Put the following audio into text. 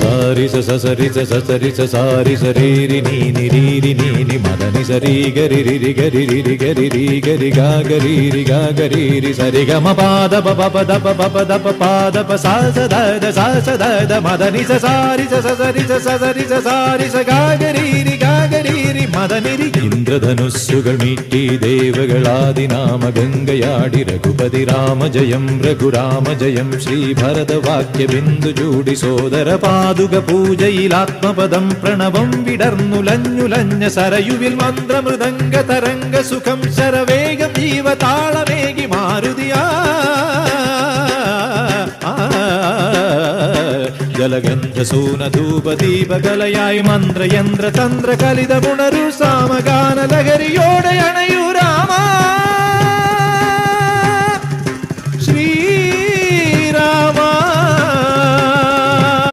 സാരി സസരി സസരി സാരി സരീരി നീനി രീരി നീനി മദനി സരി ഗരി രി ഗരി രി ഗരി രി ഗരി ഗാ ഗരി രി ഗാ ഗരി രി സരി ഗമ പാദ പ പദ പദ പാദ പ സാ സദ മദനി സാരി സസരി സസരി സാരി സ ഗാ ഗരി രി മദനി രി. ഇന്ദ്രധനുസ്സുകൾ മീട്ടി ദേവകളാദിനാമ ഗംഗയാടി രഘുപതി രാമ ജയം രഘുരാമ ജയം ശ്രീഭരതവാക്യ ബിന്ദു ചൂടി സോദര പാതുക പൂജയിൽ ആത്മപദം പ്രണവം വിടർന്നുലഞ്ഞുലഞ്ഞ സരയുവിൽ മന്ത്രമൃദംഗ തരംഗ സുഖം ശരവേഗം ജീവതാളമേകി മാരുതിയാ ജലഗന്ധസൂനധൂപദീപകലയായി മന്ത്രയന്ത്ര തന്ത്ര കലിതമുണരു സാമഗാന ലഹരിയോടെ അണയൂ രാമ ശ്രീ